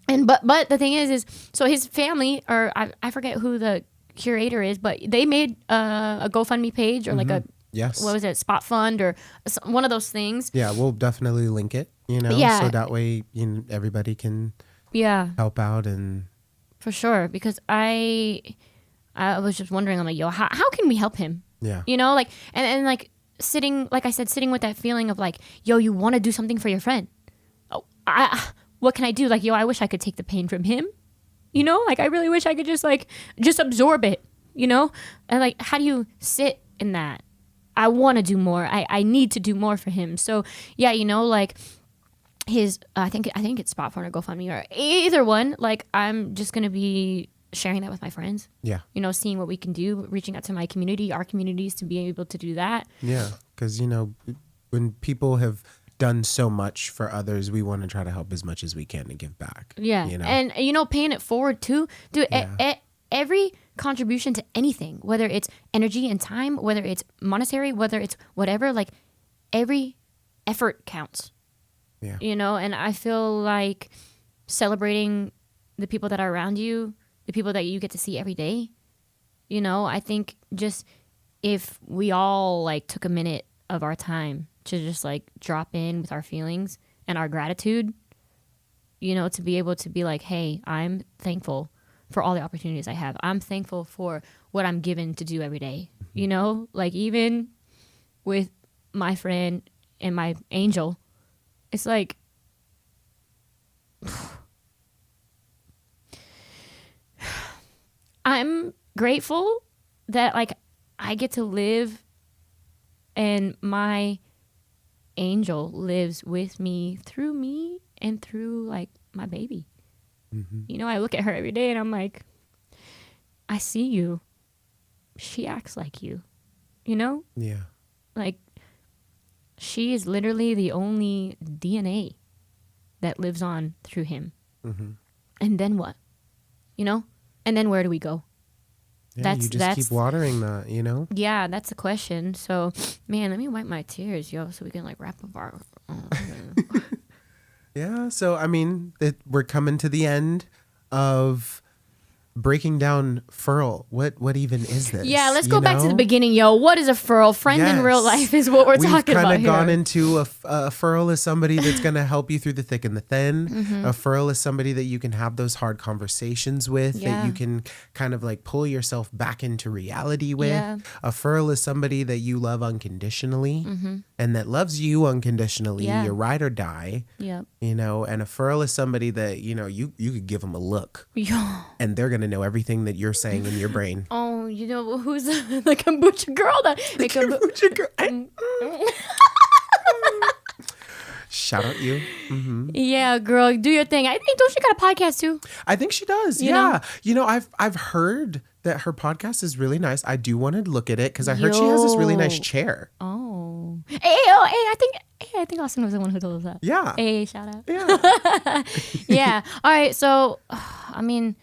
And but the thing is so his family, or I forget who the curator is, but they made a GoFundMe page or like a what was it, Spot Fund or one of those things. Yeah, we'll definitely link it, you know, so that way everybody can help out. And for sure, because I was just wondering, I'm like, yo, how can we help him? Yeah, you know, like and like sitting, like I said, sitting with that feeling of like, yo, you want to do something for your friend. Oh, what can I do? Like, yo, I wish I could take the pain from him. You know, like I really wish I could just absorb it, you know? And like, how do you sit in that? I want to do more. I need to do more for him. So yeah, you know, like his, I think it's Spot Fund or GoFundMe or either one. Like I'm just going to be sharing that with my friends. Yeah. You know, seeing what we can do, reaching out to my community, our communities to be able to do that. Yeah. Because, you know, when people have done so much for others, we want to try to help as much as we can to give back. Yeah. You know? And, you know, paying it forward too. Dude, every contribution to anything, whether it's energy and time, whether it's monetary, whether it's whatever, like every effort counts. Yeah. You know, and I feel like celebrating the people that are around you, the people that you get to see every day, you know, I think just if we all like took a minute of our time to just like drop in with our feelings and our gratitude, you know, to be able to be like, hey, I'm thankful for all the opportunities I have. I'm thankful for what I'm given to do every day. You know, like even with my friend and my angel, it's like, I'm grateful that like I get to live and my angel lives with me and through like my baby. You know, I look at her every day and I'm like, I see you. She acts like you, you know? Yeah. Like she is literally the only DNA that lives on through him. And then what? You know? And then where do we go? Yeah, you just keep watering that, you know? Yeah, that's the question. So, man, let me wipe my tears, yo, so we can like wrap up our... Yeah, so I mean, we're coming to the end of breaking down F.I.R.L. What even is this? Yeah, let's go back to the beginning, yo. What is a F.I.R.L? Friend in real life is what we're talking about here. We've kind of gone into a F.I.R.L is somebody that's going to help you through the thick and the thin. A F.I.R.L is somebody that you can have those hard conversations with, that you can kind of like pull yourself back into reality with. A F.I.R.L is somebody that you love unconditionally and that loves you unconditionally. You're ride or die. You know, and a F.I.R.L is somebody that, you know, you could give them a look and they're going to know everything that you're saying in your brain. Oh, you know, who's the kombucha girl? The kombucha girl. Shout out you. Yeah, girl, do your thing. I think, don't she got a podcast too? I think she does. You know? You know, I've heard that her podcast is really nice. I do want to look at it because I heard she has this really nice chair. Oh. I think Austin was the one who told us that. Yeah. Hey, shout out. Yeah. Yeah. All right. So, I mean,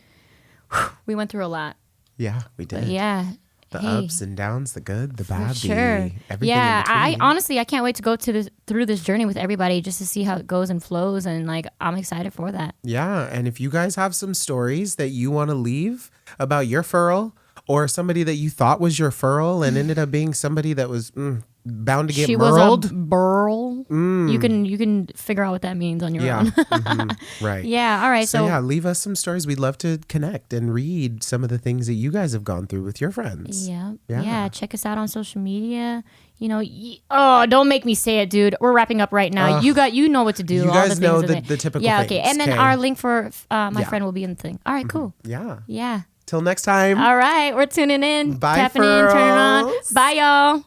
we went through a lot. Yeah, we did. But yeah. The ups and downs, the good, the bad, sure. the everything yeah, in between. I honestly, I can't wait to go through this journey with everybody just to see how it goes and flows, and like I'm excited for that. Yeah, and if you guys have some stories that you want to leave about your F.I.R.L or somebody that you thought was your F.I.R.L and ended up being somebody that was bound to get murled. Was a burl. You can figure out what that means on your own. Right. Yeah. All right. So yeah, leave us some stories. We'd love to connect and read some of the things that you guys have gone through with your friends. Yeah. Check us out on social media. don't make me say it, dude. We're wrapping up right now. You know what to do. You all guys the know things the typical Yeah, things. okay. And then Okay. our link for my friend will be in the thing. All right, cool. Yeah. Yeah. Till next time. All right, we're tuning in. Bye, Tapping in, turning it on. F.I.R.Ls. Bye, y'all.